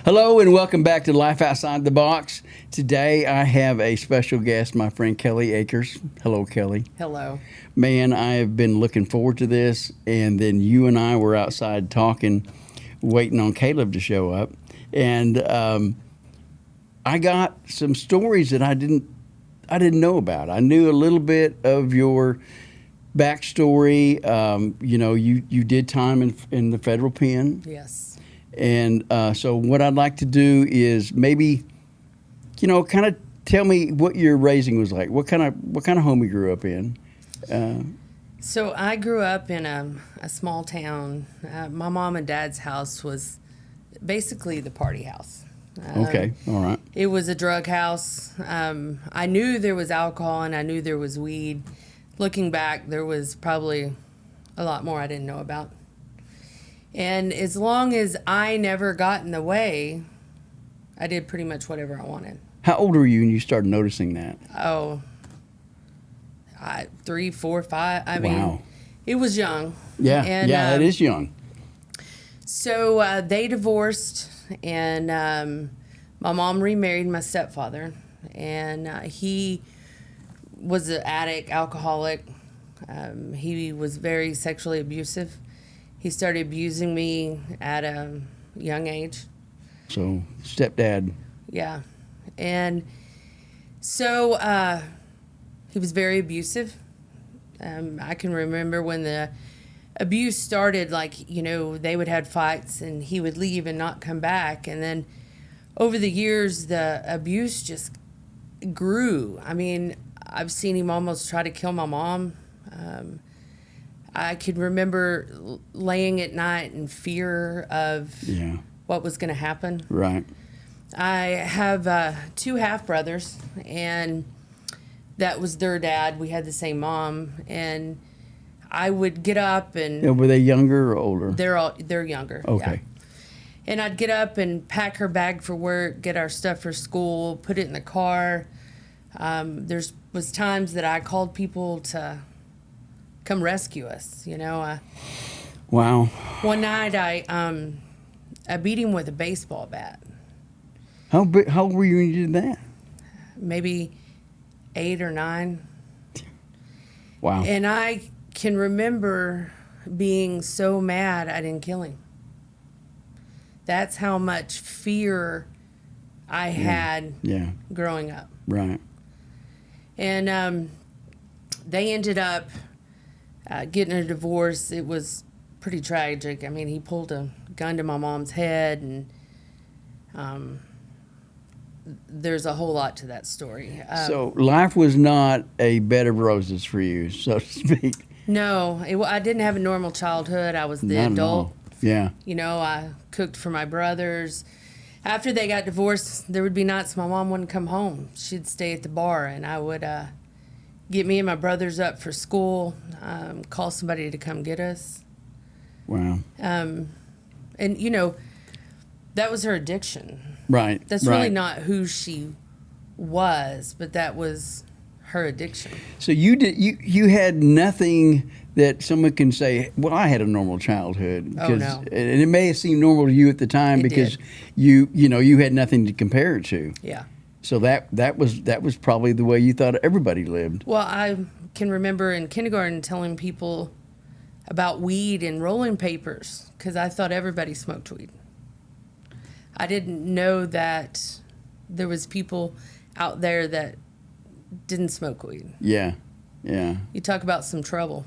Hello and welcome back to Life Outside the Box. Today I have a special guest, my friend Kelly Akers. Hello, Kelly. Hello. Man, I have been looking forward to this, and then you and I were outside talking, waiting on Caleb to show up, and I got some stories that I didn't know about. I knew a little bit of your backstory. You did time in the federal pen. Yes. And so what I'd like to do is maybe, kind of tell me what your raising was like. What kind of home you grew up in? So I grew up in a small town. My mom and dad's house was basically the party house. Okay, all right. It was a drug house. I knew there was alcohol and I knew there was weed. Looking back, there was probably a lot more I didn't know about. And as long as I never got in the way, I did pretty much whatever I wanted. How old were you when you started noticing that? 3, 4, 5. I Wow. mean, it was young. Yeah, And, that is young. So they divorced, and my mom remarried my stepfather, and he was an addict, alcoholic. He was very sexually abusive. He started abusing me at a young age. So stepdad. Yeah. And so he was very abusive. I can remember when the abuse started, they would have fights and he would leave and not come back. And then over the years, the abuse just grew. I mean, I've seen him almost try to kill my mom. I could remember laying at night in fear of what was going to happen. Right. I have 2 half-brothers, and that was their dad. We had the same mom, and I would get up and... Were they younger or older? They're younger. Okay. Yeah. And I'd get up and pack her bag for work, get our stuff for school, put it in the car. Was times that I called people to come rescue us, Wow. One night I beat him with a baseball bat. How old were you when you did that? Maybe 8 or 9. Wow. And I can remember being so mad I didn't kill him. That's how much fear I had growing up. Right. And they ended up getting a divorce. It was pretty tragic. I mean, he pulled a gun to my mom's head, and there's a whole lot to that story. So life was not a bed of roses for you, so to speak. No, I didn't have a normal childhood. I was the Not at adult. all. Yeah. I cooked for my brothers. After they got divorced, there would be nights my mom wouldn't come home. She'd stay at the bar, and I would get me and my brothers up for school, call somebody to come get us. Wow. And, that was her addiction. Right. That's really not who she was, but that was her addiction. So you had nothing that someone can say, well, I had a normal childhood. Oh, no. And it may have seemed normal to you at the time because you had nothing to compare it to. Yeah. So that was probably the way you thought everybody lived. Well, I can remember in kindergarten telling people about weed and rolling papers because I thought everybody smoked weed. I didn't know that there was people out there that didn't smoke weed. Yeah, yeah. You talk about some trouble.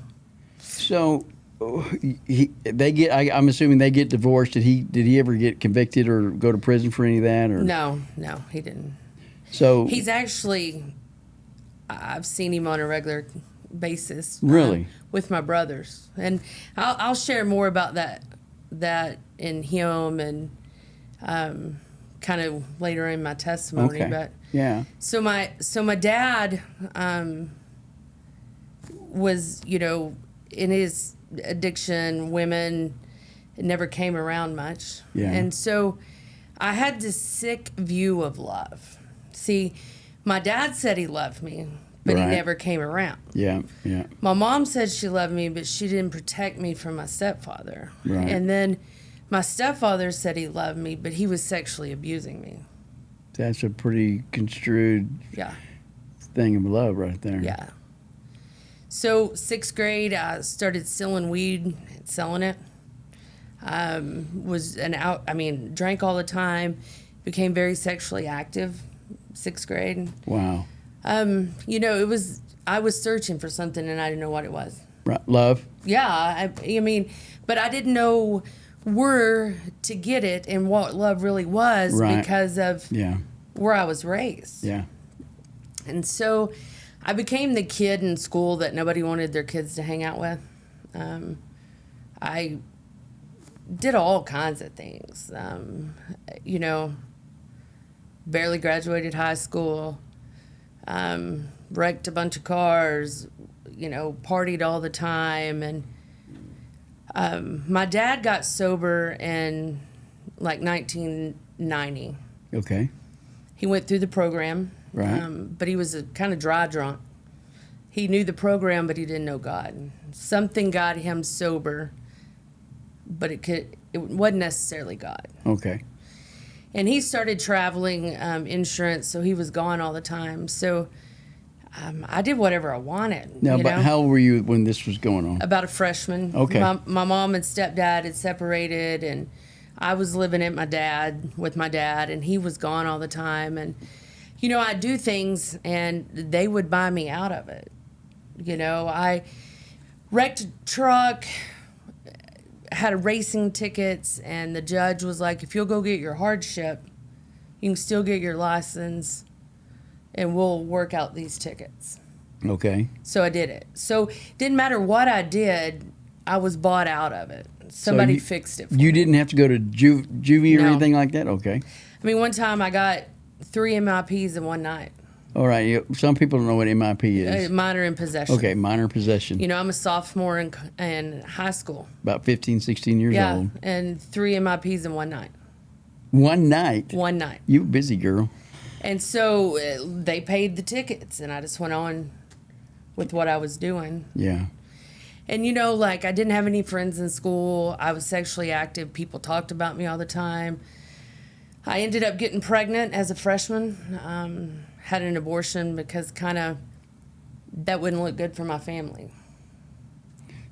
So I'm assuming they get divorced. Did he ever get convicted or go to prison for any of that? Or No, he didn't. So he's actually, I've seen him on a regular basis. Really? With my brothers, and I'll share more about that in him and kind of later in my testimony. Okay. But yeah. So my dad was in his addiction, women, it never came around much. Yeah. And so I had this sick view of love. See, my dad said he loved me, but he never came around. Yeah, yeah. My mom said she loved me, but she didn't protect me from my stepfather. Right. And then My stepfather said he loved me, but he was sexually abusing me. That's a pretty construed Yeah. thing of love right there. Yeah. So 6th grade, I started selling weed, selling it. Drank all the time, became very sexually active, 6th grade. Wow. I was searching for something and I didn't know what it was. Right. Love? Yeah, but I didn't know where to get it and what love really was Right. because of where I was raised. Yeah. And so I became the kid in school that nobody wanted their kids to hang out with. I did all kinds of things. Barely graduated high school, wrecked a bunch of cars, partied all the time. And my dad got sober in like 1990. Okay. He went through the program, Right. but he was a kind of dry drunk. He knew the program, but he didn't know God. Something got him sober, but it wasn't necessarily God. Okay. And he started traveling insurance, so he was gone all the time. So I did whatever I wanted. Now, but how old were you when this was going on? About a freshman. Okay. My mom and stepdad had separated, and I was living with my dad, and he was gone all the time. And, I'd do things, and they would buy me out of it. I wrecked a truck, had racing tickets, and the judge was like, if you'll go get your hardship, you can still get your license, and we'll work out these tickets. Okay. So I did it. So it didn't matter what I did, I was bought out of it. Somebody fixed it for me. You didn't have to go to juvie or No. anything like that? Okay. One time I got 3 MIPs in one night. All right. Some people don't know what MIP is. Minor in possession. Okay, minor possession. I'm a sophomore in high school. About 15, 16 years Yeah, old. and 3 MIPs in one night. One night? One night. You busy girl. And so they paid the tickets, and I just went on with what I was doing. Yeah. And, I didn't have any friends in school. I was sexually active. People talked about me all the time. I ended up getting pregnant as a freshman. Had an abortion because that wouldn't look good for my family.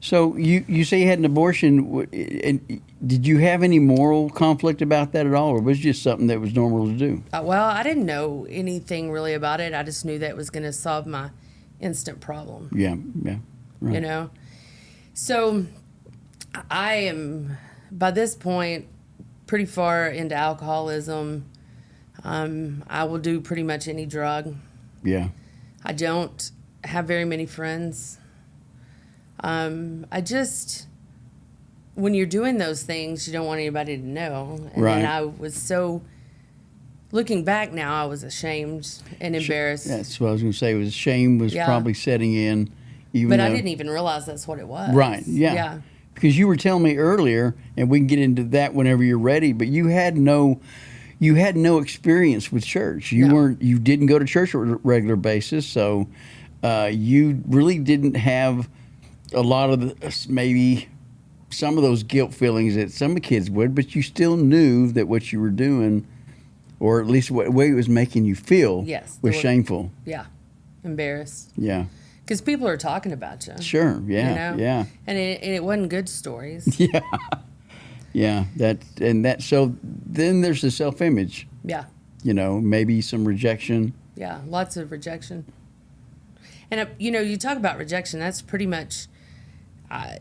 So you say you had an abortion. And did you have any moral conflict about that at all, or was it just something that was normal to do? Well, I didn't know anything really about it. I just knew that it was going to solve my instant problem. Yeah. Right. So I am, by this point, pretty far into alcoholism. I will do pretty much any drug. Yeah. I don't have very many friends. When you're doing those things, you don't want anybody to know. And Right. then I was looking back now, I was ashamed and embarrassed. That's what I was going to say. Shame was probably setting in. But I didn't even realize that's what it was. Right, yeah. Because you were telling me earlier, and we can get into that whenever you're ready, but you had no experience with church. You didn't go to church on a regular basis, so you really didn't have a lot of maybe some of those guilt feelings that some of the kids would, but you still knew that what you were doing, or at least the way it was making you feel, was shameful. Yeah, embarrassed. Yeah. Because people are talking about you. Sure, yeah, yeah. And it wasn't good stories. Yeah. Yeah, so then there's the self-image. Yeah. Maybe some rejection. Yeah, lots of rejection. And, you talk about rejection, that's pretty much, I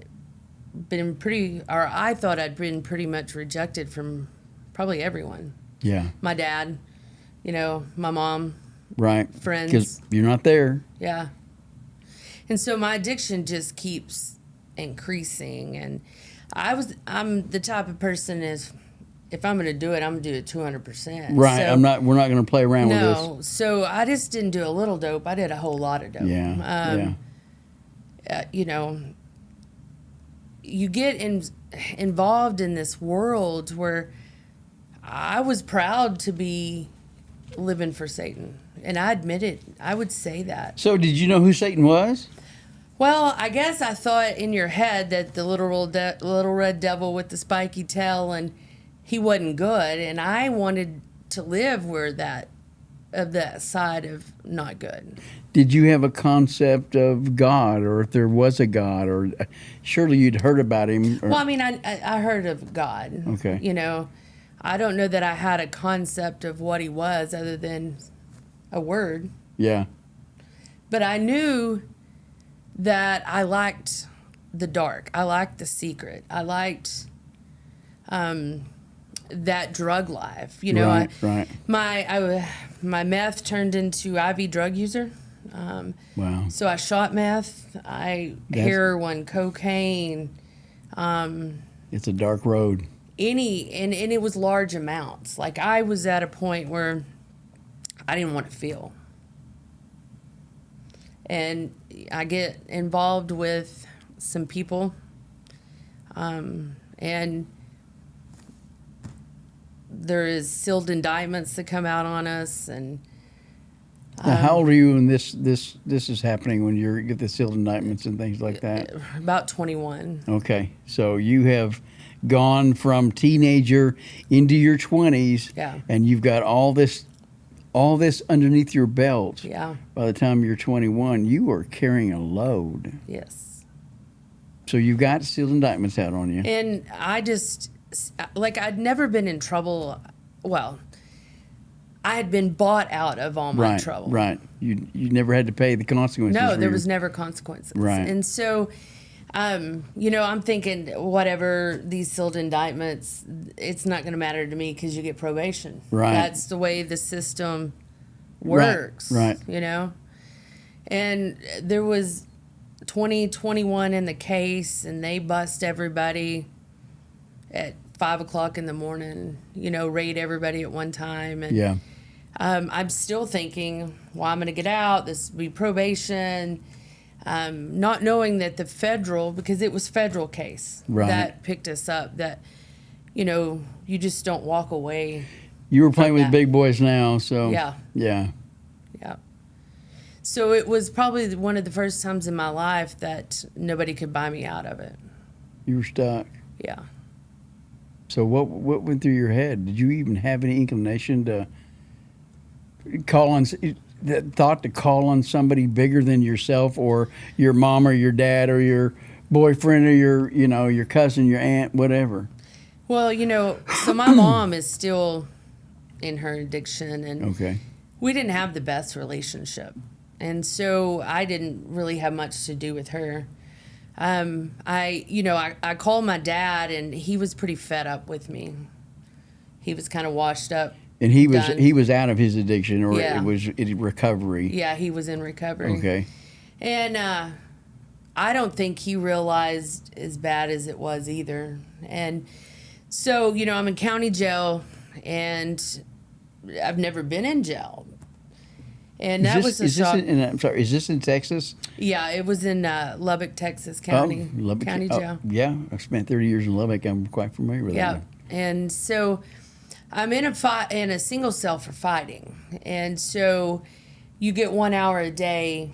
thought I'd been pretty much rejected from probably everyone. Yeah. My dad, my mom. Right. Friends. Because you're not there. Yeah. And so my addiction just keeps increasing. And I'm the type of person if I'm going to do it, I'm going to do it 200%. Right. So, we're not going to play around with this. No. So I just didn't do a little dope. I did a whole lot of dope. Yeah. You get involved in this world where I was proud to be living for Satan. And I admit it. I would say that. So did you know who Satan was? Well, I guess I thought in your head that the little red devil with the spiky tail, and he wasn't good, and I wanted to live where that side of not good. Did you have a concept of God, or if there was a God, or surely you'd heard about him? Or, Well, I mean, I heard of God. Okay. You know, I don't know that I had a concept of what he was other than a word, yeah, but I knew that I liked the dark. I liked the secret. I liked that drug life. You know, right. My meth turned into IV drug user. Wow. So I shot meth, heroin, cocaine. It's a dark road. And it was large amounts. Like I was at a point where I didn't want to feel. And I get involved with some people, and there is sealed indictments that come out on us. And Now, how old are you when this is happening? When you get the sealed indictments and things like that? About 21. Okay, so you have gone from teenager into your 20s, Yeah. and you've got all this underneath your belt. Yeah. By the time you're 21, you are carrying a load. Yes. So you've got sealed indictments out on you. And I just, like, I'd never been in trouble. Well, I had been bought out of all my trouble. Right. You never had to pay the consequences. No, there was never consequences. Right. And so, you know, I'm thinking whatever these sealed indictments, it's not going to matter to me because you get probation. Right. That's the way the system works. Right. You know? And there was 21 in the case, and they bust everybody at 5 o'clock in the morning, you know, raid everybody at one time. And Yeah. I'm still thinking, well, I'm going to get out. This will be probation. Not knowing that the federal, because it was federal case Right. that picked us up, that, you know, you just don't walk away. You were playing with that. big boys now, so. Yeah. Yeah. Yeah. So it was probably one of the first times in my life that nobody could buy me out of it. You were stuck. Yeah. So what went through your head? Did you even have any inclination to call on, that thought to call on somebody bigger than yourself, or your mom or your dad or your boyfriend or your cousin, your aunt, whatever? Well, you know, so my mom is still in her addiction, and Okay. we didn't have the best relationship. And so I didn't really have much to do with her. I called my dad, and he was pretty fed up with me. He was kind of washed up. And he Done. was out of his addiction, or Yeah. it was recovery. Yeah, he was in recovery. Okay. And I don't think he realized as bad as it was either. And so, you know, I'm in county jail, and I've never been in jail. And that was a shock. I'm sorry, is this in Texas? Yeah, it was in Lubbock, Texas County. Lubbock County jail. Yeah, I spent 30 years in Lubbock. I'm quite familiar with Yeah. that. And so I'm in a single cell for fighting. And so you get 1 hour a day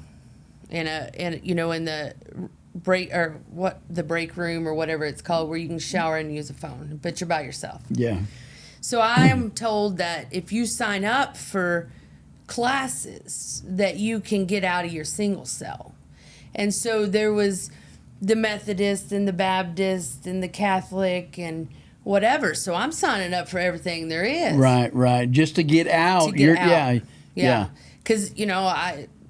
in the break room or whatever it's called, where you can shower and use a phone, but you're by yourself. Yeah. So I am told that if you sign up for classes, that you can get out of your single cell. And so there was the Methodist and the Baptist and the Catholic and whatever. So I'm signing up for everything there is. Right. Just to get out. To get out. Yeah. Because, you know,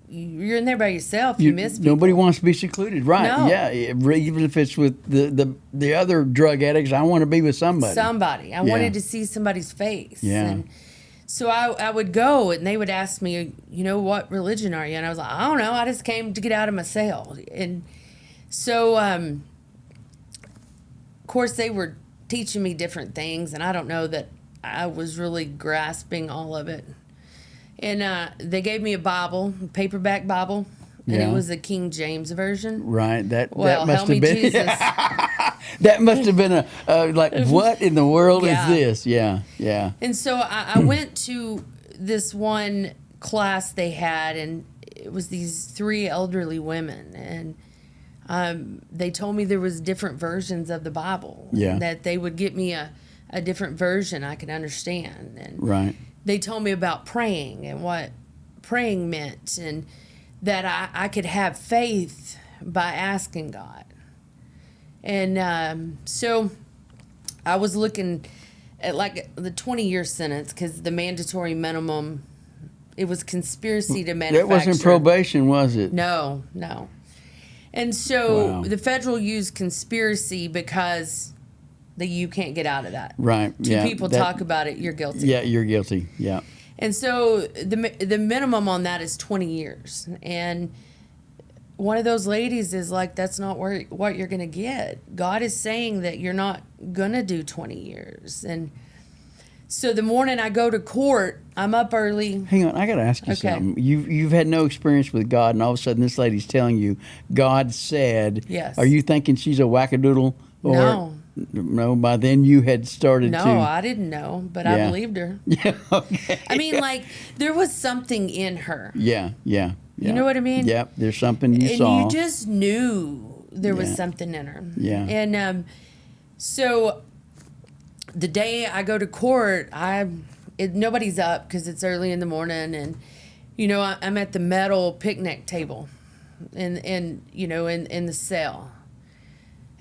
you're in there by yourself. You miss people. Nobody wants to be secluded. Right. No. Yeah. Even if it's with the other drug addicts, I want to be with somebody. I wanted to see somebody's face. Yeah. And so I would go, and they would ask me, you know, what religion are you? And I was like, I don't know. I just came to get out of my cell. And so, of course, they were teaching me different things, and I don't know that I was really grasping all of it. And they gave me a Bible, a paperback Bible, and Yeah. it was the King James version. Right. That Well, must help have me, been. Jesus. That must have been like, what in the world Yeah. is this? Yeah. And so I went to this one class they had, and it was these 3 elderly women, and They told me there was different versions of the Bible. Yeah. That they would get me a different version I could understand. And Right. they told me about praying and what praying meant, and that I could have faith by asking God. And so I was looking at like the 20-year sentence, because the mandatory minimum, it was conspiracy to manufacture. That wasn't probation, was it? No. And so Wow. the federal used conspiracy because you can't get out of that. Right. Two people talk about it, you're guilty. Yeah, you're guilty. Yeah. And so the minimum on that is 20 years. And one of those ladies is like, that's not what you're going to get. God is saying that you're not going to do 20 years. And so the morning I go to court, I'm up early. Hang on, I got to ask you something. You've had no experience with God, and all of a sudden this lady's telling you God said. Yes. Are you thinking she's a wackadoodle? Or, No. No, by then you had started to. No, I didn't know, but I Yeah. believed her. Yeah, okay. I mean, like, there was something in her. Yeah. You know what I mean? Yep, there's something you And saw. you just knew there was Yeah. something in her. Yeah. And so the day I go to court, nobody's up because it's early in the morning, and I'm at the metal picnic table, in the cell,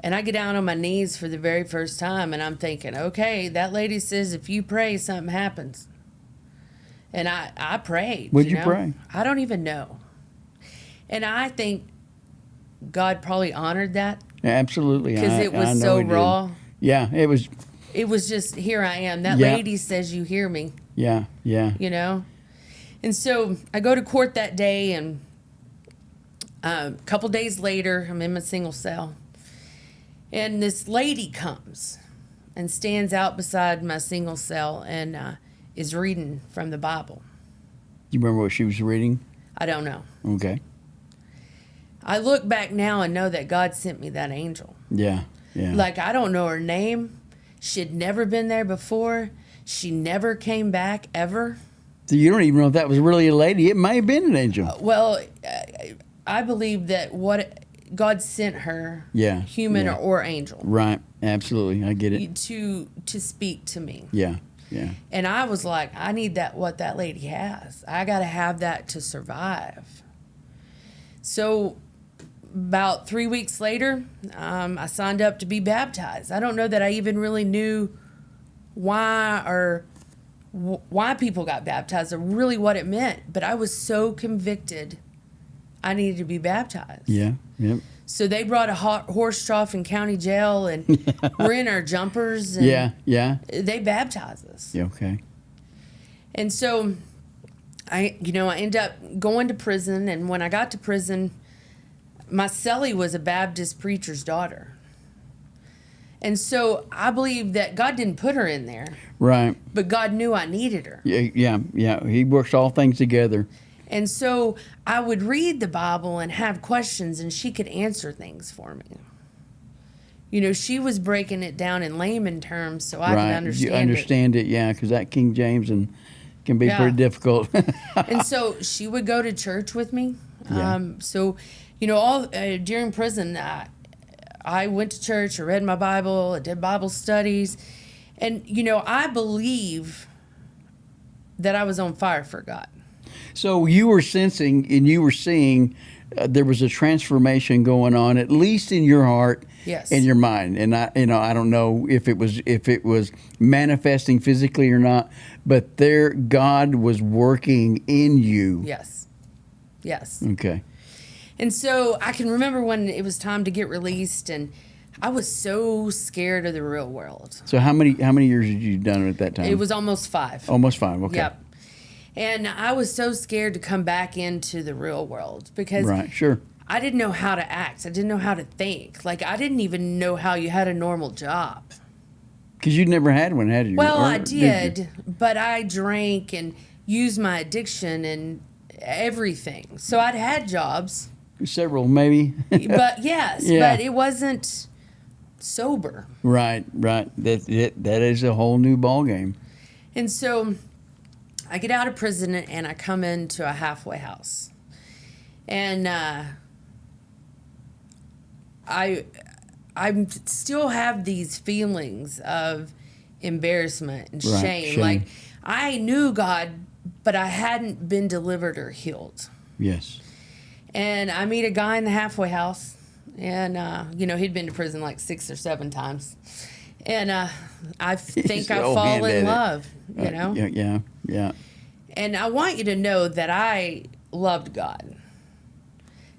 and I get down on my knees for the very first time, and I'm thinking, okay, that lady says if you pray, something happens, and I prayed. What'd you pray? I don't even know, and I think God probably honored that Absolutely, because it was I know so it did. raw. Yeah, it was. It was just, here I am. That Yeah. lady says you hear me, Yeah. And so I go to court that day, and a couple days later, I'm in my single cell. And this lady comes and stands out beside my single cell and is reading from the Bible. You remember what she was reading? I don't know. Okay. I look back now and know that God sent me that angel. Yeah. Like, I don't know her name. She'd never been there before. She never came back, ever. So you don't even know if that was really a lady. It may have been an angel. Well, I believe that what God sent her, Yeah, human yeah. or angel, Right. Absolutely. I get it. to speak to me. Yeah. And I was like, I need what that lady has. I got to have that to survive. So about 3 weeks later, I signed up to be baptized. I don't know that I even really knew why people got baptized or really what it meant, but I was so convicted I needed to be baptized. Yeah. Yep. So they brought a horse trough in county jail, and we're in our jumpers, and Yeah. they baptized us. Yeah. Okay. And so I end up going to prison, and when I got to prison, my cellie was a Baptist preacher's daughter. And so I believe that God didn't put her in there, Right. but God knew I needed her. Yeah. He works all things together. And so I would read the Bible and have questions, and she could answer things for me. She was breaking it down in layman terms so I could understand You understand it, yeah, because that King James can be pretty difficult. And so she would go to church with me. Yeah. During prison, I went to church, I read my Bible, I did Bible studies. And, I believe that I was on fire for God. So you were sensing and you were seeing there was a transformation going on, at least in your heart Yes. and your mind. And I don't know if it was manifesting physically or not, but God was working in you. Yes. Okay. And so I can remember when it was time to get released, and I was so scared of the real world. So how many years had you done it at that time? It was almost 5. Almost 5. Okay. Yep. And I was so scared to come back into the real world because Right. Sure. I didn't know how to act. I didn't know how to think. Like, I didn't even know how you had a normal job. Because you'd never had one, had you? Well, Or I did you? did, but I drank and used my addiction and everything. So I'd had jobs, Several, maybe. but yes, Yeah. but it wasn't sober. Right. That is a whole new ball game. And so I get out of prison and I come into a halfway house. And I still have these feelings of embarrassment and Right, shame. shame. Like, I knew God, but I hadn't been delivered or healed. Yes. And I meet a guy in the halfway house, and he'd been to prison like 6 or 7 times, and I think I so fall in hand-headed. love. Yeah. And I want you to know that I loved God,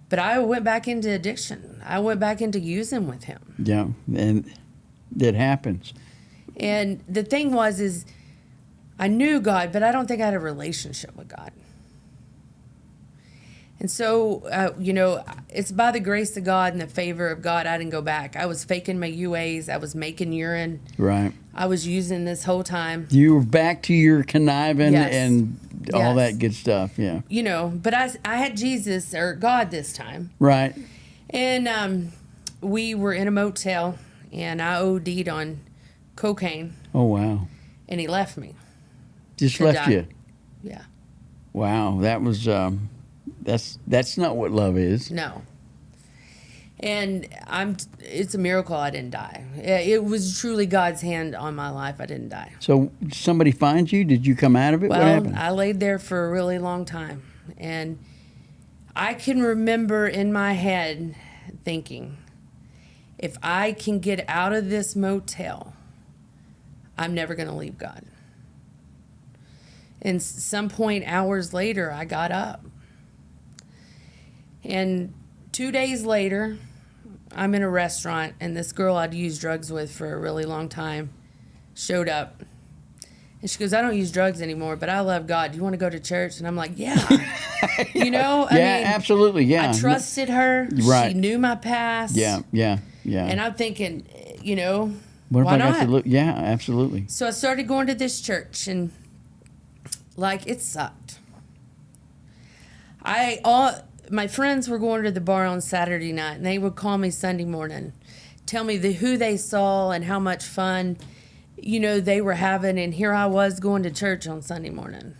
but I went back into addiction. I went back into using with him. Yeah. And that happens. And the thing is I knew God, but I don't think I had a relationship with God. And so, it's by the grace of God and the favor of God, I didn't go back. I was faking my UAs. I was making urine. Right. I was using this whole time. You were back to your conniving Yes. and all Yes. that good stuff. Yeah. But I had Jesus or God this time. Right. And we were in a motel, and I OD'd on cocaine, Oh, wow. and he left me. Just To left die. you. Yeah. Wow. That was, that's not what love is. No. And it's a miracle I didn't die. It was truly God's hand on my life. I didn't die. So somebody finds you? Did you come out of it? What Well, happened? I laid there for a really long time. And I can remember in my head thinking, if I can get out of this motel, I'm never going to leave God. And some point, hours later, I got up. And 2 days later, I'm in a restaurant, and this girl I'd used drugs with for a really long time showed up. And she goes, I don't use drugs anymore, but I love God. Do you want to go to church? And I'm like, yeah. I mean, absolutely. Yeah. I trusted her. Right. She knew my past. Yeah. And I'm thinking, What if why I got not? to look? Yeah, absolutely. So I started going to this church, and it sucked. My friends were going to the bar on Saturday night, and they would call me Sunday morning, tell me who they saw and how much fun, they were having, and here I was going to church on Sunday morning.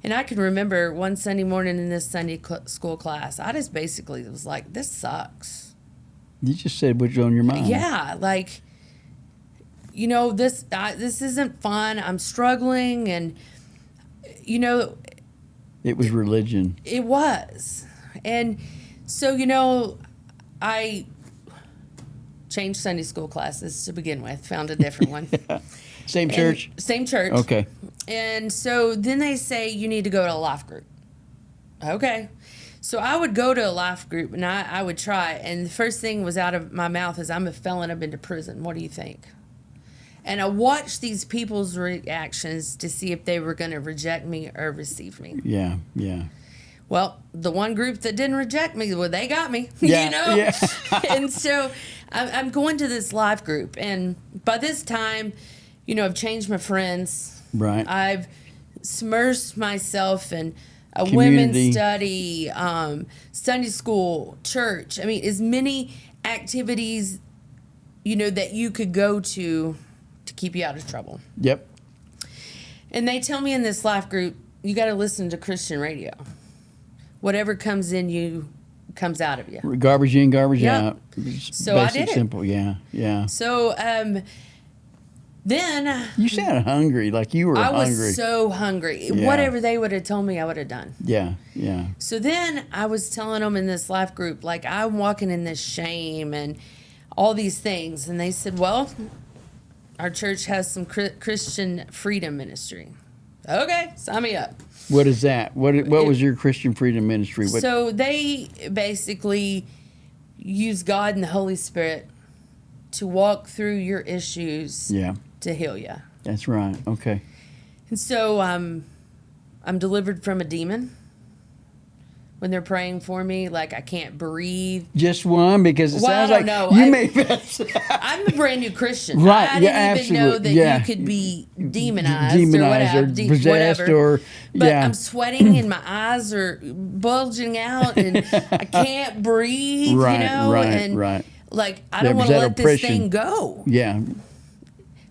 And I can remember one Sunday morning in this Sunday school class, I just basically was like, this sucks. You just said what's on your mind. Yeah, this isn't fun. I'm struggling, and It was religion. it was. And so, I changed Sunday school classes to begin with, found a different one. Same And- church? Same church. Okay. And so then they say you need to go to a life group. Okay. So I would go to a life group, and I would try. And the first thing was out of my mouth is, I'm a felon, I've been to prison. What do you think? And I watched these people's reactions to see if they were going to reject me or receive me. Yeah. Well, the one group that didn't reject me, well, they got me, Yeah, yeah. And so I'm going to this life group. And by this time, I've changed my friends. Right. I've submersed myself in a Community. women's study, Sunday school, church. I mean, as many activities, that you could go to keep you out of trouble. Yep. And they tell me in this life group, you got to listen to Christian radio. Whatever comes in you comes out of you. Garbage in, garbage Yep. out. It's So I basic, did it. simple. Yeah. So then You sounded hungry, like you were I hungry. was so hungry. Yeah. Whatever they would have told me, I would have done. Yeah. So then I was telling them in this life group, I'm walking in this shame and all these things. And they said, well, our church has some Christian freedom ministry. Okay, sign me up. What is that? What was your Christian freedom ministry? What, So they basically use God and the Holy Spirit to walk through your issues yeah, to heal you. that's right. Okay. And so I'm delivered from a demon when they're praying for me, I can't breathe. Just one, because it Well, sounds I like don't know. you may pass. I'm a brand new Christian. Right, I yeah, didn't even know absolutely, that yeah. you could be demonized, Demonized or whatever, possessed whatever. or- But yeah. I'm sweating and my eyes are bulging out and I can't breathe, Right, right, and right. I don't want to that let this oppression. thing go Yeah,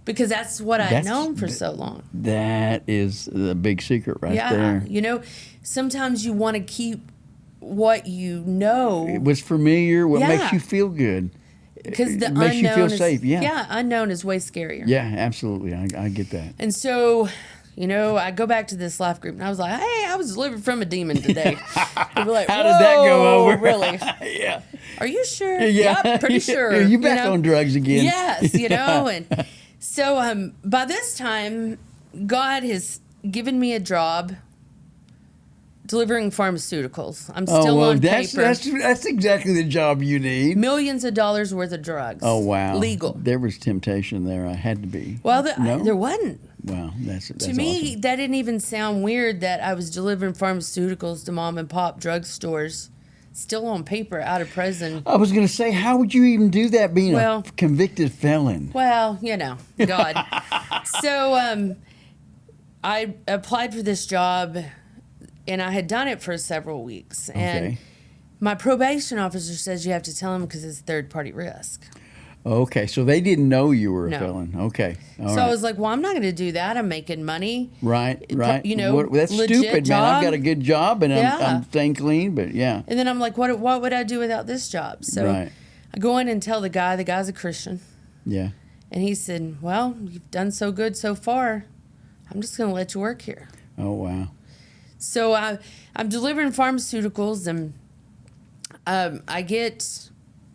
because that's what I'd That's- known for so long. that is the big secret right Yeah, there. sometimes you want to keep what you know. It was familiar. What Yeah. makes you feel good. Because the It makes you feel unknown safe. Yeah. Yeah, unknown is way scarier. Yeah, absolutely. I get that. And so, I go back to this life group, and I was like, hey, I was delivered from a demon today. They were like, How did that go "Whoa, over?" Really? Yeah. Are you sure? Yeah. Yep, pretty sure. Are you back on drugs again? Yes, And so by this time, God has given me a job delivering pharmaceuticals. I'm still on paper. That's exactly the job you need. Millions of dollars worth of drugs. Oh, wow. Legal. There was temptation there. I had to be. Well, No? there wasn't. Wow, that's To me, awesome. that didn't even sound weird that I was delivering pharmaceuticals to mom and pop drugstores, still on paper, out of prison. I was going to say, how would you even do that being Well- a convicted felon? Well, God. So I applied for this job, and I had done it for several weeks. And Okay. my probation officer says you have to tell him because it's third-party risk. Okay, so they didn't know you were a No. felon. Okay. All So right. I was like, well, I'm not going to do that. I'm making money. Right. That's legit stupid, man. I've job. got a good job and Yeah. I'm staying clean, but yeah. And then I'm like, what would I do without this job? So Right. I go in and tell the guy's a Christian. Yeah. And he said, well, you've done so good so far. I'm just going to let you work here. Oh, wow. So I'm delivering pharmaceuticals, and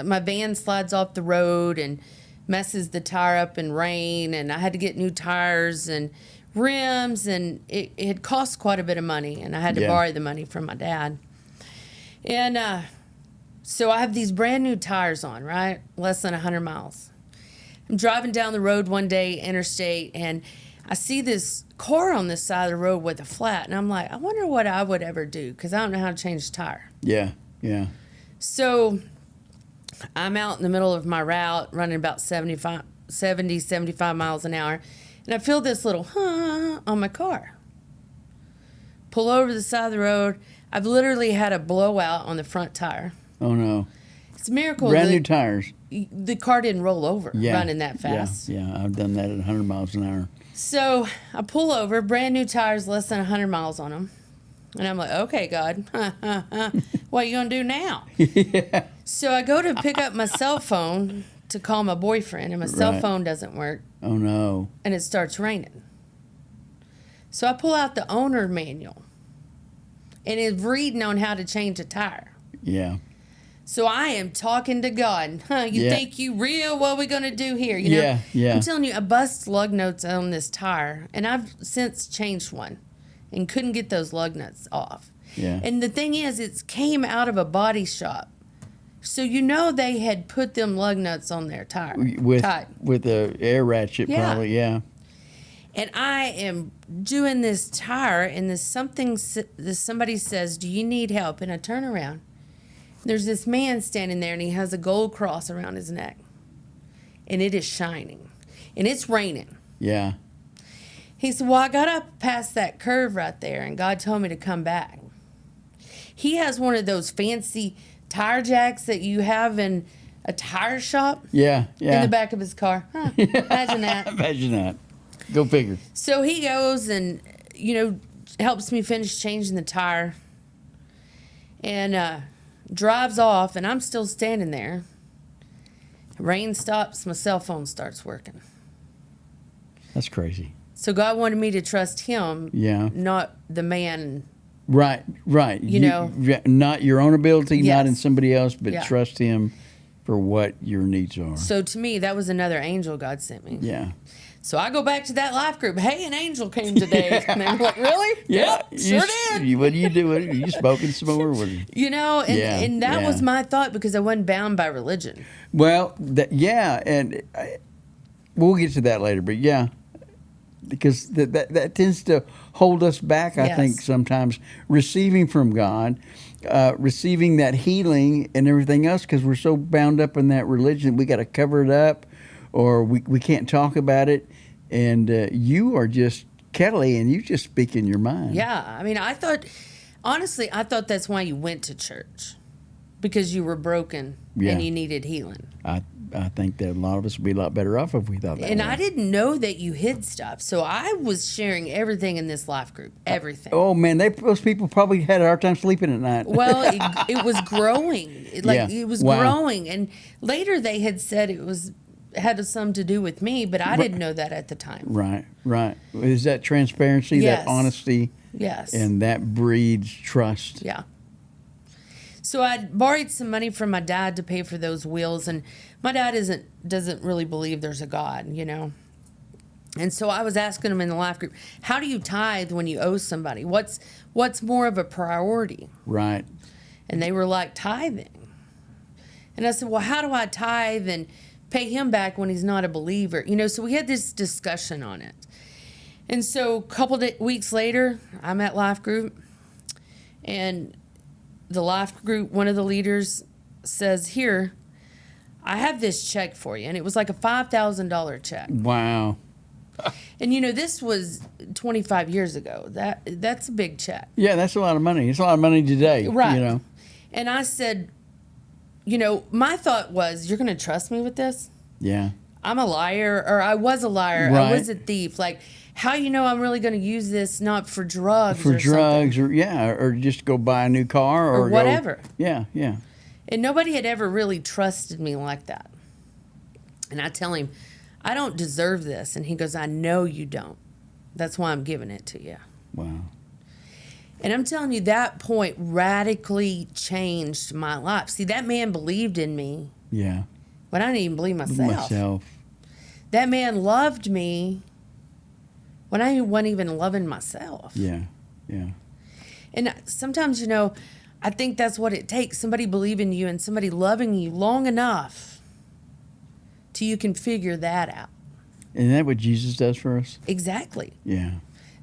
my van slides off the road and messes the tire up in rain, and I had to get new tires and rims, and it had cost quite a bit of money, and I had to Yeah. borrow the money from my dad. And so I have these brand new tires on, right? Less than 100 miles. I'm driving down the road one day, interstate, and I see this car on this side of the road with a flat, and I'm like, I wonder what I would ever do, because I don't know how to change the tire. Yeah. Yeah. So I'm out in the middle of my route, running about 75 miles an hour, and I feel this little on my car. Pull over to the side of the road. I've literally had a blowout on the front tire. Oh, no. It's a miracle Brand that new tires. the car didn't roll over Yeah. running that fast. Yeah. I've done that at 100 miles an hour. So I pull over, brand new tires, less than 100 miles on them. And I'm like, okay, God, what are you going to do now? Yeah. So I go to pick up my cell phone to call my boyfriend, and my cell Right. phone doesn't work, Oh, no. and it starts raining. So I pull out the owner manual, and it's reading on how to change a tire. Yeah. So I am talking to God. You Yeah. think you real? What are we going to do here? Yeah, yeah. I'm telling you, I bust lug nuts on this tire, and I've since changed one and couldn't get those lug nuts off. Yeah. And the thing is, it came out of a body shop. So they had put them lug nuts on their tire. tight. With the air ratchet, Yeah. probably. Yeah. And I am doing this tire, and somebody says, do you need help? And I turn around. There's this man standing there, and he has a gold cross around his neck. And it is shining. And it's raining. Yeah. He said, well, I got up past that curve right there, and God told me to come back. He has one of those fancy tire jacks that you have in a tire shop Yeah. Yeah. in the back of his car. Huh, imagine that. Imagine that. Go figure. So he goes and, helps me finish changing the tire and drives off, and I'm still standing there. Rain stops, my cell phone starts working. That's crazy. So God wanted me to trust him, Yeah. not the man. Right. Not your own ability, not in Yes. somebody else, but Yeah. trust him for what your needs are. So to me, that was another angel God sent me. Yeah. So I go back to that life group. Hey, an angel came today. And they were like, really? Yeah. Yep, sure did. What are you doing? You smoking some more? What are you- And that Yeah. was my thought because I wasn't bound by religion. Well, we'll get to that later, but yeah, because that tends to hold us back, I think, Yes. sometimes, receiving from God, receiving that healing and everything else, because we're so bound up in that religion, we got to cover it up, or we can't talk about it, and you are just Kelly, and you just speak in your mind. Yeah. I mean, I thought that's why you went to church, because you were broken Yeah. and you needed healing. I think that a lot of us would be a lot better off if we thought that And way. I didn't know that you hid stuff. So I was sharing everything in this life group, everything. Oh man, those people probably had a hard time sleeping at night. Well, it was growing. It was Wow. growing. And later they had said had something to do with me, but I didn't know that at the time. Right. Is that transparency, Yes. that honesty, Yes. and that breeds trust? Yeah. So I borrowed some money from my dad to pay for those wheels, and my dad doesn't really believe there's a God, you know. And so I was asking him in the life group, how do you tithe when you owe somebody? What's more of a priority? Right. And they were like, tithing. And I said, well, how do I tithe and pay him back when he's not a believer? You know, so we had this discussion on it. And so a couple weeks later, I'm at life group, and the life group, one of the leaders says, here, I have this check for you. And it was like a $5,000 check. Wow. And, you know, this was 25 years ago. That's a big check. Yeah, that's a lot of money. It's a lot of money today. Right. You know. And I said, you know, my thought was, you're going to trust me with this? Yeah. I'm a liar, or I was a liar. Right. I was a thief. Like, how you know I'm really going to use this not for drugs For or drugs, something? or just go buy a new car Or go- whatever. Yeah. And nobody had ever really trusted me like that. And I tell him, I don't deserve this. And he goes, I know you don't. That's why I'm giving it to you. Wow. And I'm telling you, that point radically changed my life. See, that man believed in me Yeah. when I didn't even believe myself. That man loved me when I wasn't even loving myself. Yeah. And sometimes, you know, I think that's what it takes. Somebody believing in you and somebody loving you long enough till you can figure that out. Isn't that what Jesus does for us? Exactly. Yeah.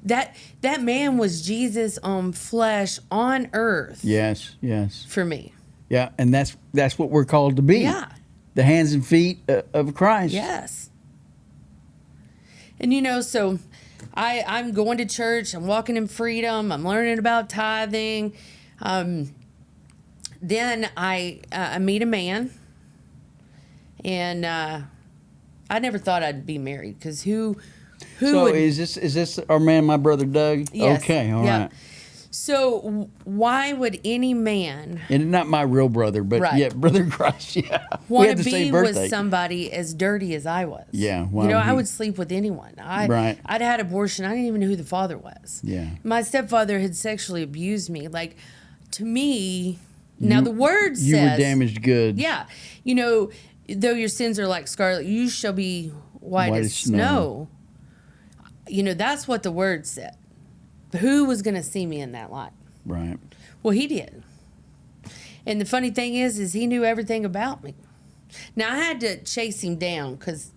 That man was Jesus on flesh on earth. Yes. For me. Yeah, and that's what we're called to be. Yeah. The hands and feet of Christ. Yes. And you know, so I'm going to church. I'm walking in freedom. I'm learning about tithing. Then I meet a man, and I never thought I'd be married, because who So would? is this our man, my brother Doug? Yes. Okay, all right. So why would any man And not my real brother, but Right. yeah, brother in Christ. Yeah, we want had to the be same with birthday. somebody as dirty as I was? Yeah, You know, I he- would sleep with anyone. Right. I'd had abortion. I didn't even know who the father was. Yeah. My stepfather had sexually abused me. Like, to me, now the word says You were damaged goods. Yeah. You know, though your sins are like scarlet, you shall be white as snow. You know, that's what the word said. Who was going to see me in that light? Right. Well, he did. And the funny thing is he knew everything about me. Now, I had to chase him down, because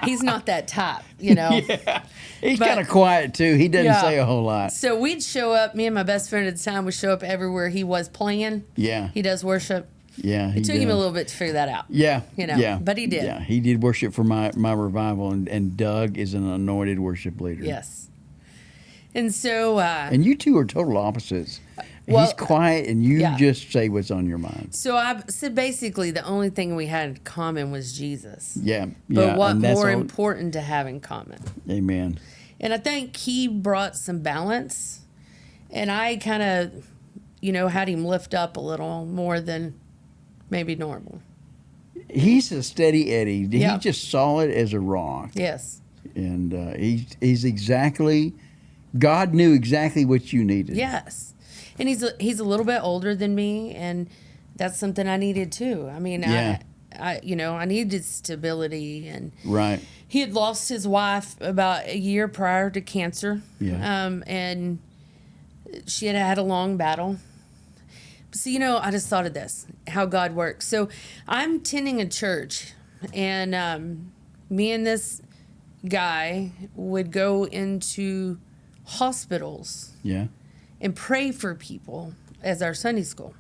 he's not that type, you know. Yeah. He's But- kind of quiet too. He doesn't Yeah. say a whole lot. So we'd show up, me and my best friend at the time would show up everywhere he was playing. Yeah. He does worship. Yeah. It took him a little bit to figure that out. Yeah. You know, Yeah. but he did. Yeah. He did worship for my revival, and Doug is an anointed worship leader. Yes. And so, And you two are total opposites. Well, He's quiet, and you yeah. just say what's on your mind. so I said basically the only thing we had in common was Jesus. Yeah. But yeah. what and that's more all- important to have in common? Amen. And I think he brought some balance, and I kind of, you know, had him lift up a little more than maybe normal. He's a steady Eddie. Yeah. He's just solid as a rock. Yes. And he's exactly, God knew exactly what you needed. Yes. And he's a little bit older than me, and that's something I needed too. I mean, Yeah. I you know, I needed stability, and Right. he had lost his wife about a year prior to cancer. Yeah. And she had had a long battle. So, you know, I just thought of this, how God works. So I'm tending a church, and me and this guy would go into hospitals Yeah. and pray for people as our Sunday school.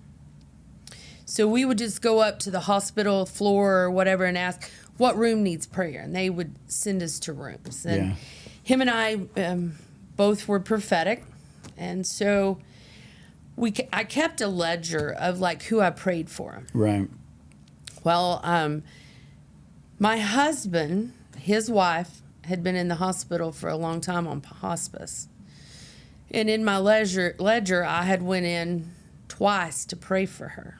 So we would just go up to the hospital floor or whatever and ask, what room needs prayer? And they would send us to rooms. And Yeah. him and I both were prophetic. And so I kept a ledger of like who I prayed for. Right. Well, My husband, his wife, had been in the hospital for a long time on hospice. And in my ledger, I had went in twice to pray for her.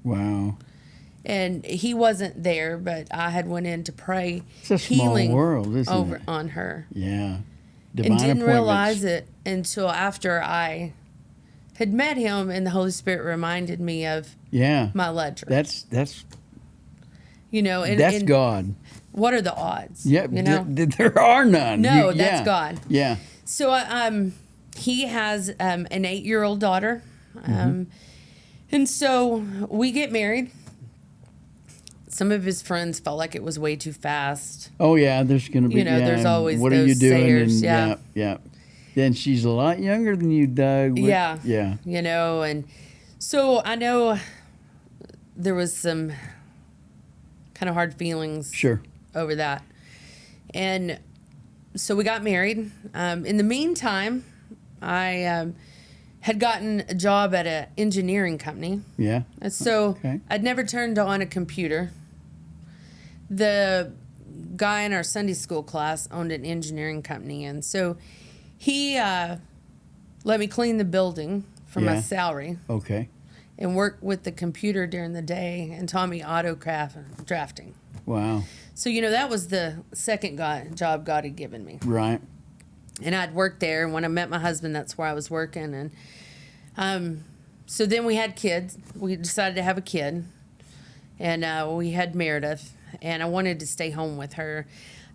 Wow. And he wasn't there, but I had went in to pray It's a small healing world, isn't it? on her. Yeah. And didn't realize it until after I had met him, and the Holy Spirit reminded me of my ledger. That's you know, and that's God. What are the odds? Yeah, you know, there are none. No, that's God. Yeah. So he has an 8-year-old daughter, and so we get married. Some of his friends felt like it was way too fast. Oh yeah, there's going to be. You know, there's always what those are you doing? sayers, And, yeah. Then she's a lot younger than you, Doug. Yeah. Yeah. You know, and so I know there was some kind of hard feelings. Sure. Over that, and so we got married. In the meantime, I had gotten a job at an engineering company. Yeah. And so I'd never turned on a computer. The guy in our Sunday school class owned an engineering company, and so he let me clean the building for my salary. Okay. And work with the computer during the day and taught me AutoCAD drafting. Wow. So, you know, that was the second job God had given me. Right. And I'd worked there. And when I met my husband, that's where I was working. And so then we had kids. We decided to have a kid. And we had Meredith. And I wanted to stay home with her.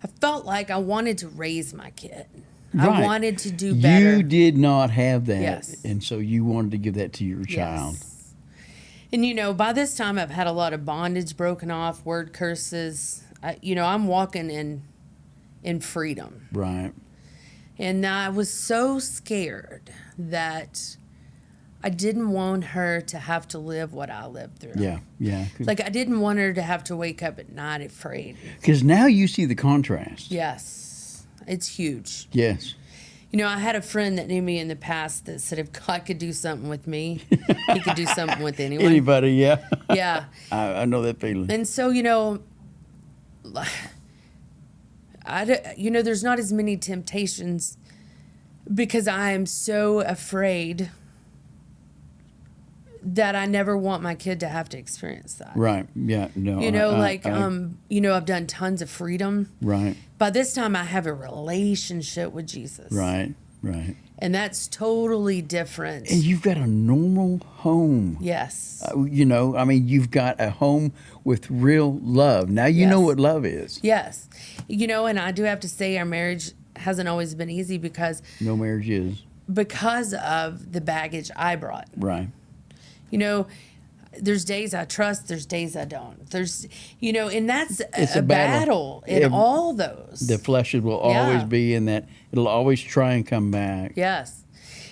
I felt like I wanted to raise my kid. Right. I wanted to do better. You did not have that. Yes. And so you wanted to give that to your child. Yes. And, you know, by this time I've had a lot of bondage broken off, word curses. I'm walking in freedom. Right. And I was so scared that I didn't want her to have to live what I lived through. Yeah, yeah. Like, I didn't want her to have to wake up at night afraid. Because now you see the contrast. Yes. It's huge. Yes. You know, I had a friend that knew me in the past that said if God could do something with me, he could do something with anyone. Anybody, yeah. Yeah. I know that feeling. And so, you know, there's not as many temptations because I am so afraid that I never want my kid to have to experience that. Right. Yeah. No. You know, I've done tons of freedom. Right. By this time, I have a relationship with Jesus. Right. Right. And that's totally different. And you've got a normal home. Yes. You've got a home with real love. Now you know what love is. Yes. You know, and I do have to say our marriage hasn't always been easy because... No marriage is. Because of the baggage I brought. Right. You know, there's days I trust, there's days I don't. There's, and that's a battle in all those. The flesh will always be in that. It'll always try and come back. Yes.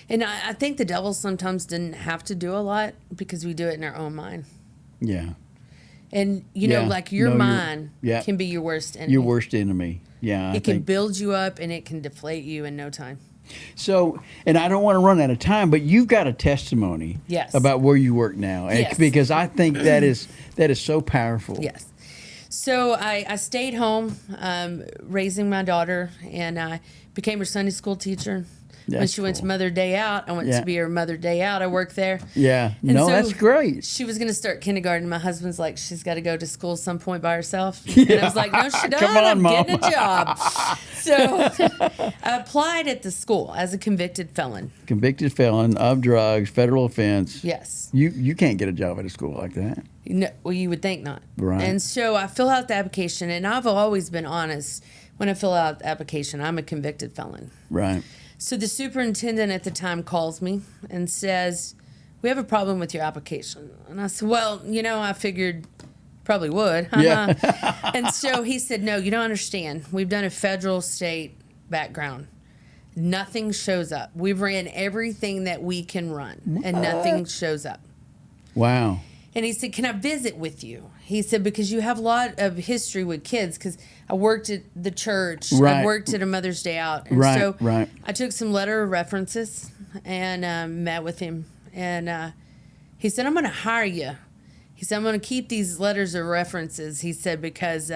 And I think the devil sometimes didn't have to do a lot because we do it in our own mind. Yeah. And, your mind can be your worst enemy. Your worst enemy. Yeah. It can build you up and it can deflate you in no time. So, and I don't want to run out of time, but you've got a testimony about where you work now. Yes. Because I think that is so powerful. Yes. So I stayed home raising my daughter, and I became her Sunday school teacher. When she went to Mother Day Out, I went to be her Mother Day Out. I worked there. Yeah. And so that's great. She was going to start kindergarten. My husband's like, she's got to go to school some point by herself. Yeah. And I was like, no, she doesn't. Come on, I'm Mom. getting a job. So I applied at the school as a convicted felon. Convicted felon of drugs, federal offense. Yes. You can't get a job at a school like that. No, well, you would think not. Right. And so I fill out the application, and I've always been honest. When I fill out the application, I'm a convicted felon. Right. So the superintendent at the time calls me and says, we have a problem with your application. And I said, well, I figured probably would. Yeah. And so he said, no, you don't understand. We've done a federal state background. Nothing shows up. We've ran everything that we can run, and nothing shows up. Wow. And he said, can I visit with you? He said, because you have a lot of history with kids, because I worked at the church. Right. I worked at a Mother's Day Out. And so I took some letter of references and met with him. And he said, I'm going to hire you. He said, I'm going to keep these letters of references. He said, because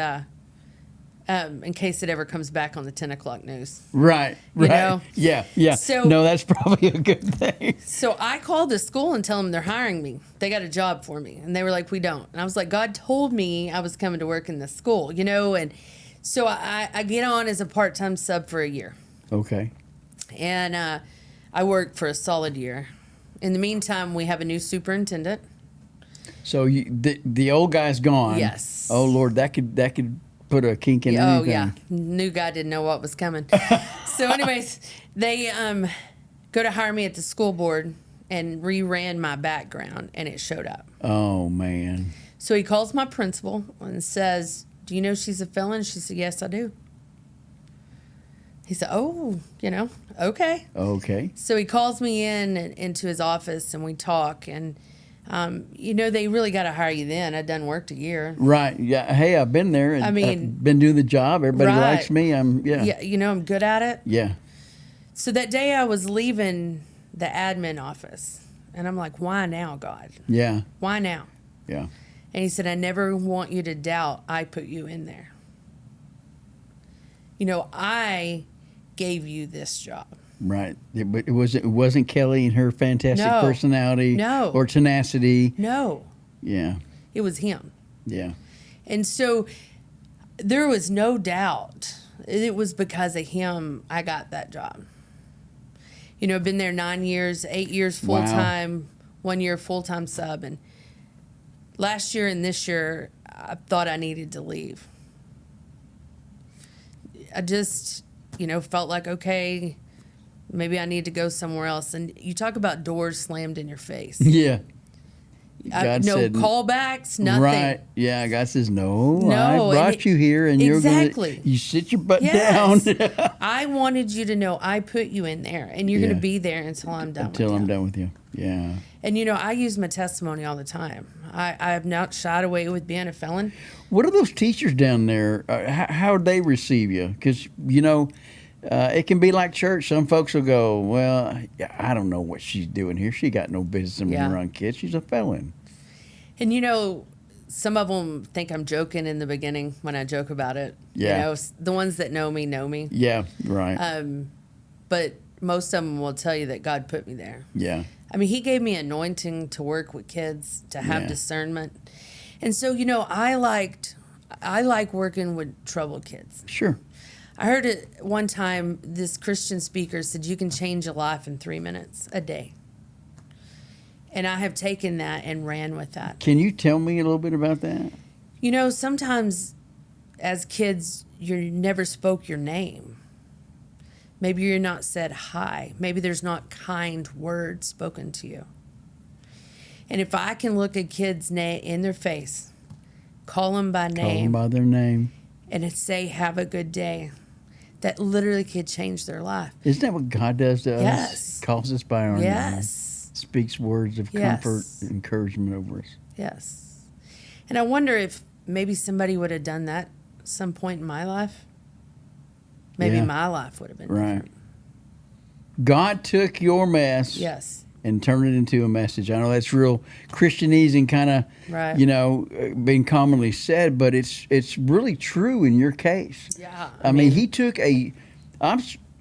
in case it ever comes back on the 10 o'clock news. Right. You know? Yeah. Yeah. So- no, that's probably a good thing. So I called the school and tell them they're hiring me. They got a job for me. And they were like, we don't. And I was like, God told me I was coming to work in this school, you know? And so I get on as a part-time sub for a year. Okay. And I worked for a solid year. In the meantime, we have a new superintendent. So the old guy's gone. Yes. Oh Lord, that could put a kink in anything. Oh yeah, new guy didn't know what was coming. So, anyways, they go to hire me at the school board and reran my background, and it showed up. Oh man. So he calls my principal and says, "Do you know she's a felon?" She said, "Yes, I do." He said, "Oh, okay." Okay. So he calls me into his office, and we talk, and they really got to hire you then. I'd done worked a year. Right. Yeah. Hey, I've been there. And I mean, I've been doing the job. Everybody right. likes me. Yeah, I'm good at it. Yeah. So that day I was leaving the admin office, and I'm like, why now, God? Yeah. Why now? Yeah. And he said, I never want you to doubt I put you in there. I gave you this job. Right. It wasn't Kelly and her fantastic No. personality. No. Or tenacity. No, Yeah. it was him. Yeah. And so there was no doubt it was because of him I got that job. I've been there 9 years, 8 years full-time, 1 year full-time sub. And last year and this year, I thought I needed to leave. I just, felt like, okay, maybe I need to go somewhere else. And you talk about doors slammed in your face. Yeah. No callbacks, nothing. Right. Yeah. God says, no, No, I brought you here and exactly. you sit your butt Yes. down. I wanted you to know I put you in there, and you're Yeah. going to be there until I'm done Until with you. I'm done with you. Yeah. And, I use my testimony all the time. I have not shied away with being a felon. What are those teachers down there? How they receive you? Because, it can be like church. Some folks will go, well, I don't know what she's doing here. She got no business in Yeah. around kids. She's a felon. And, some of them think I'm joking in the beginning when I joke about it. Yeah. The ones that know me know me. Yeah, right. But most of them will tell you that God put me there. Yeah. I mean, he gave me anointing to work with kids, to have Yeah. discernment. And so, I like working with troubled kids. Sure. I heard it one time, this Christian speaker said, you can change a life in 3 minutes a day. And I have taken that and ran with that. Can you tell me a little bit about that? Sometimes as kids, you never spoke your name. Maybe you're not said hi. Maybe there's not kind words spoken to you. And if I can look a kid's name in their face, call them by Call them name, by their name. and say, have a good day, that literally could change their life. Isn't that what God does to us? Yes. Calls us by our name. Yes. Speaks words of Yes. comfort, encouragement over us. Yes. And I wonder if maybe somebody would have done that some point in my life. Maybe Yeah. my life would have been Right. different. God took your mess Yes. and turned it into a message. I know that's real Christianese and kind of, Right. being commonly said, but it's really true in your case. Yeah. I mean, he took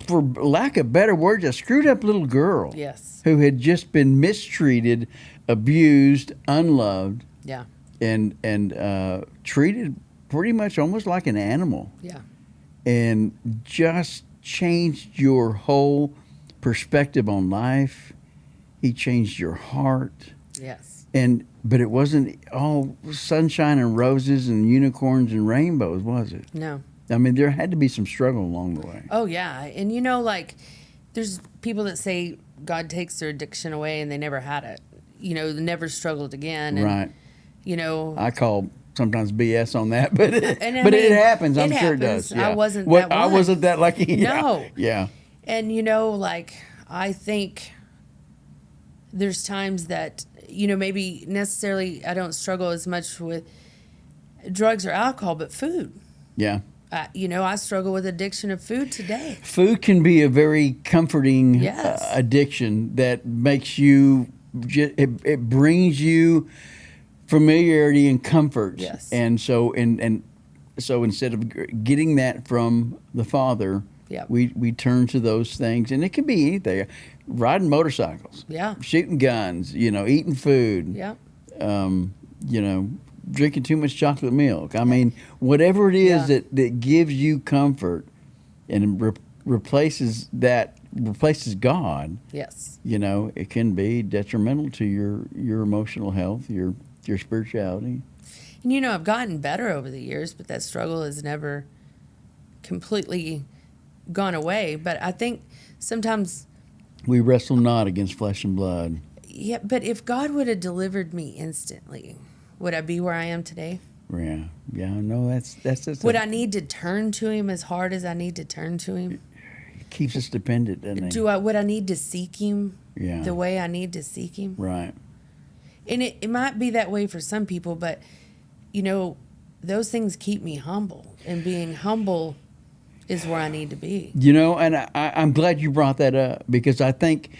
for lack of better words, a screwed up little girl. Yes. Who had just been mistreated, abused, unloved, Yeah. and treated pretty much almost like an animal, Yeah. and just changed your whole perspective on life. He changed your heart. Yes. But it wasn't all sunshine and roses and unicorns and rainbows, was it? No. I mean, there had to be some struggle along the way. Oh, yeah. And, there's people that say God takes their addiction away and they never had it. Never struggled again. And, Right. I call sometimes BS on that, but it happens. I'm sure it does. I wasn't What, that I one. wasn't that lucky. Yeah. No. Yeah. And, I think there's times that, maybe necessarily I don't struggle as much with drugs or alcohol, but food. Yeah. I struggle with addiction of food today. Food can be a very comforting Yes. addiction that makes you, it brings you familiarity and comfort. Yes. And so, and so instead of getting that from the Father, Yep. we turn to those things, and it can be anything: riding motorcycles, Yeah. shooting guns, eating food, Yeah. you know, drinking too much chocolate milk. I mean, whatever it is Yeah. that gives you comfort and replaces God, Yes. it can be detrimental to your emotional health, your spirituality. And I've gotten better over the years, but that struggle has never completely gone away. But I think sometimes, We wrestle not against flesh and blood. yeah, but if God would have delivered me instantly, would I be where I am today? Yeah. No, that's Would I need to turn to him as hard as I need to turn to him? it keeps us dependent, doesn't it? Would I need to seek him Yeah. the way I need to seek him? Right. And it might be that way for some people, but those things keep me humble, and being humble is where I need to be. And I'm glad you brought that up, because I think,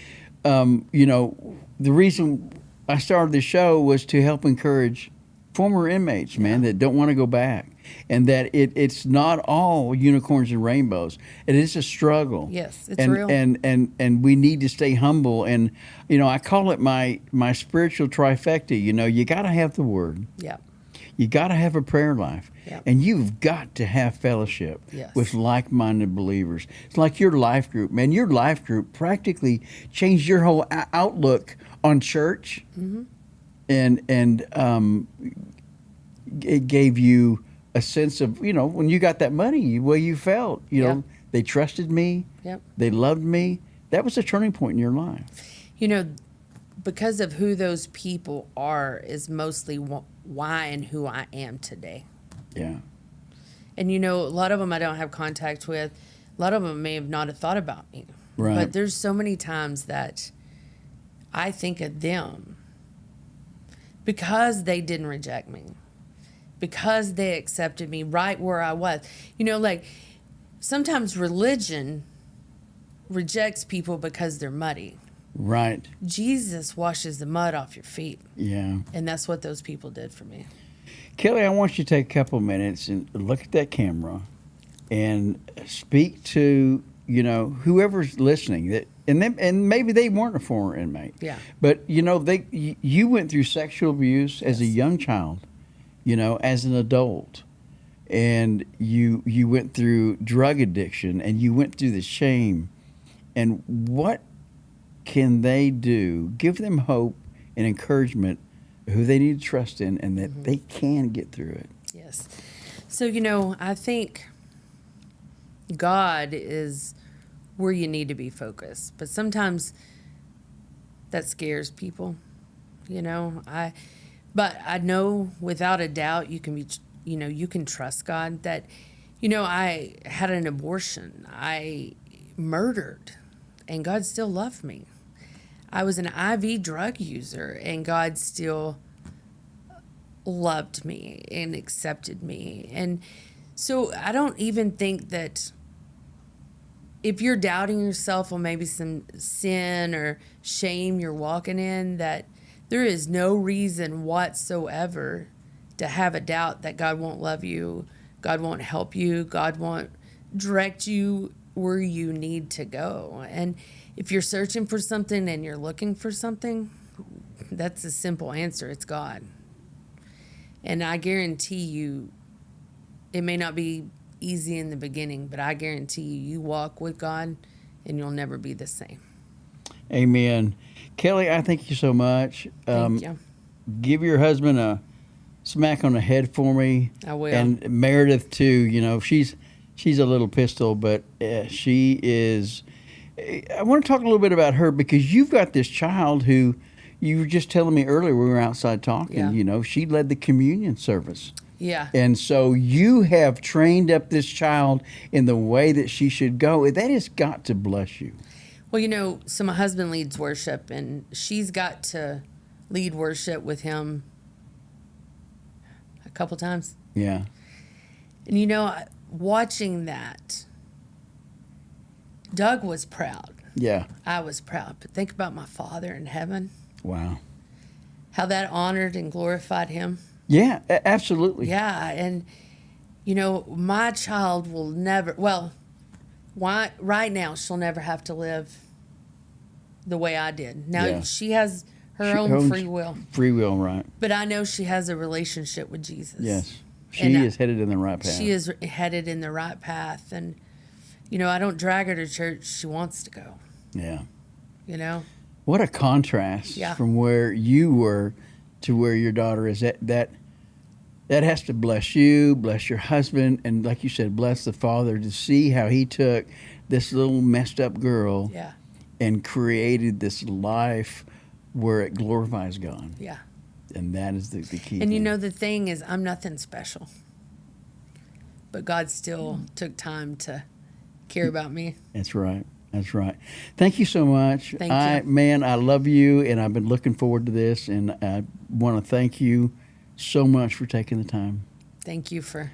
the reason I started the show was to help encourage former inmates, man, that don't want to go back, and that it's not all unicorns and rainbows. It is a struggle. Yes, it's real. And we need to stay humble. And I call it my spiritual trifecta. You got to have the Word. Yeah. You got to have a prayer life. Yep. And you've got to have fellowship Yes. with like-minded believers. It's like your life group, man. Your life group practically changed your whole outlook on church, and it gave you a sense of, when you got that money, the way you felt. Yep. They trusted me. Yep. They loved me. That was a turning point in your life. Because of who those people are is mostly why and who I am today. Yeah. And a lot of them I don't have contact with. A lot of them may have not have thought about me. Right. But there's so many times that I think of them because they didn't reject me, because they accepted me right where I was. Like sometimes religion rejects people because they're muddy. Right. Jesus washes the mud off your feet. Yeah. And that's what those people did for me. Kelly, I want you to take a couple of minutes and look at that camera and speak to, whoever's listening, and maybe they weren't a former inmate. Yeah. But you went through sexual abuse as a young child, as an adult, and you went through drug addiction, and you went through the shame. And what can they do? Give them hope and encouragement, who they need to trust in, and that they can get through it. Yes. So, I think God is where you need to be focused. But sometimes that scares people, But I know without a doubt you can be, you can trust God. That, I had an abortion. I murdered, and God still loved me. I was an IV drug user, and God still loved me and accepted me. And so I don't even think that if you're doubting yourself on maybe some sin or shame you're walking in, that there is no reason whatsoever to have a doubt that God won't love you, God won't help you, God won't direct you where you need to go. And if you're searching for something and you're looking for something, that's a simple answer. It's God. And I guarantee you, it may not be easy in the beginning, but I guarantee you walk with God and you'll never be the same. Amen. Kelly, I thank you so much. Thank you. Give your husband a smack on the head for me. I will. And Meredith too. She's a little pistol, but she is. I want to talk a little bit about her, because you've got this child who you were just telling me earlier when we were outside talking. Yeah. She led the communion service. Yeah. And so you have trained up this child in the way that she should go. That has got to bless you. Well, so my husband leads worship, and she's got to lead worship with him a couple times. Yeah. And, watching that, Doug was proud. Yeah. I was proud. But think about my Father in heaven, Wow. how that honored and glorified him. Yeah, absolutely. Yeah, and you know, my child will never, well, why, right now, she'll never have to live the way I did. Now, Yeah. she has her own free will. Free will, right. But I know she has a relationship with Jesus. Yes. She And is headed in the right path. She is headed in the right path. And, you know, I don't drag her to church. She wants to go, Yeah. you know? What a contrast Yeah. from where you were to where your daughter is. That has to bless you, bless your husband, and like you said, bless the father to see how he took this little messed up girl Yeah. and created this life where it glorifies God. Yeah. And that is the key. And you thing. know, the thing is, I'm nothing special. But God still took time to care about me. That's right. That's right. Thank you so much. Thank you. Man, I love you, and I've been looking forward to this, and I want to thank you so much for taking the time. Thank you for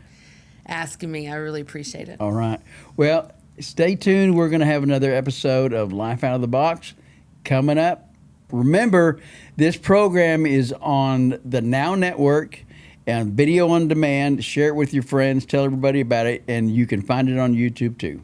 asking me. I really appreciate it. All right. Well, stay tuned. We're going to have another episode of Life Out of the Box coming up. Remember, this program is on the Now Network and video on demand. Share it with your friends. Tell everybody about it, and you can find it on YouTube too.